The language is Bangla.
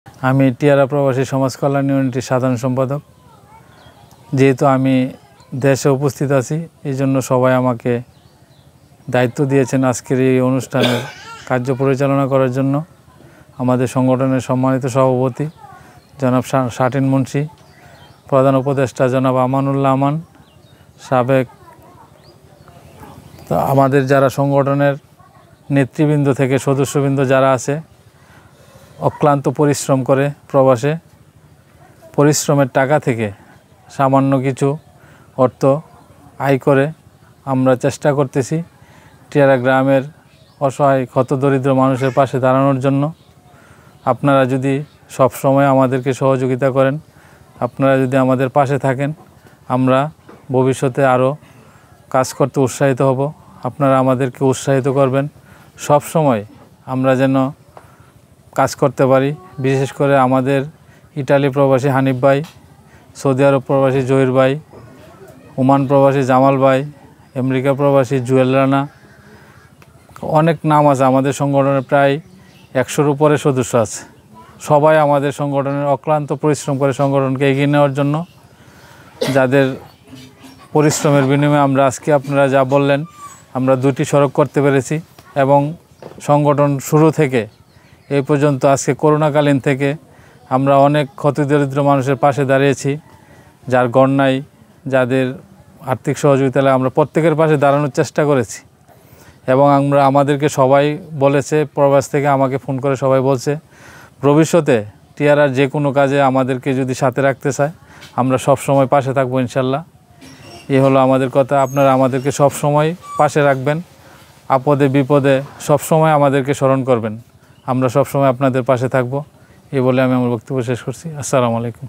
আমি টিয়ারা প্রবাসী সমাজ কল্যাণ ইউনিটির সাধারণ সম্পাদক। যেহেতু আমি দেশে উপস্থিত আছি, এই জন্য সবাই আমাকে দায়িত্ব দিয়েছেন আজকের এই অনুষ্ঠানের কার্য পরিচালনা করার জন্য। আমাদের সংগঠনের সম্মানিত সভাপতি জনাব শাটিন মুন্সি, প্রধান উপদেষ্টা জনাব আমানুল্লাহ আমান, সাবেক আমাদের যারা সংগঠনের নেতৃবৃন্দ থেকে সদস্যবৃন্দ যারা আছে, অক্লান্ত পরিশ্রম করে প্রবাসে, পরিশ্রমের টাকা থেকে সামান্য কিছু অর্থ আয় করে আমরা চেষ্টা করতেছি টিয়ারা গ্রামের অসহায় ক্ষতদরিদ্র মানুষের পাশে দাঁড়ানোর জন্য। আপনারা যদি সব সময় আমাদেরকে সহযোগিতা করেন, আপনারা যদি আমাদের পাশে থাকেন, আমরা ভবিষ্যতে আরও কাজ করতে উৎসাহিত হব। আপনারা আমাদেরকে উৎসাহিত করবেন সব সময় আমরা যেন কাজ করতে পারি। বিশেষ করে আমাদের ইটালি প্রবাসী হানিফ ভাই, সৌদি আরব প্রবাসী জহির ভাই, ওমান প্রবাসী জামাল ভাই, আমেরিকা প্রবাসী জুয়েল রানা, অনেক নাম আছে আমাদের সংগঠনের, প্রায় 100-র উপরে সদস্য আছে। সবাই আমাদের সংগঠনের অক্লান্ত পরিশ্রম করে সংগঠনকে এগিয়ে নেওয়ার জন্য, যাদের পরিশ্রমের বিনিময়ে আমরা আজকে আপনারা যা বললেন, আমরা 2টি সড়ক করতে পেরেছি। এবং সংগঠন শুরু থেকে এই পর্যন্ত আজকে করোনাকালীন থেকে আমরা অনেক ক্ষতিদরিদ্র মানুষের পাশে দাঁড়িয়েছি, যার ঘর নাই, যাদের আর্থিক সহযোগিতা লাগে, আমরা প্রত্যেকের পাশে দাঁড়ানোর চেষ্টা করেছি। এবং আমাদেরকে সবাই বলেছে, প্রবাস থেকে আমাকে ফোন করে সবাই বলছে, ভবিষ্যতে টিয়ারার যে কোনো কাজে আমাদেরকে যদি সাথে রাখতে চায়, আমরা সব সময় পাশে থাকবো ইনশাল্লাহ। এই হলো আমাদের কথা। আপনারা আমাদেরকে সব সময় পাশে রাখবেন, আপদে বিপদে সব সময় আমাদেরকে স্মরণ করবেন। আমরা সব সময় আপনাদের পাশে থাকবো। এই বলে আমি আমার বক্তব্য শেষ করছি। আসসালামু আলাইকুম।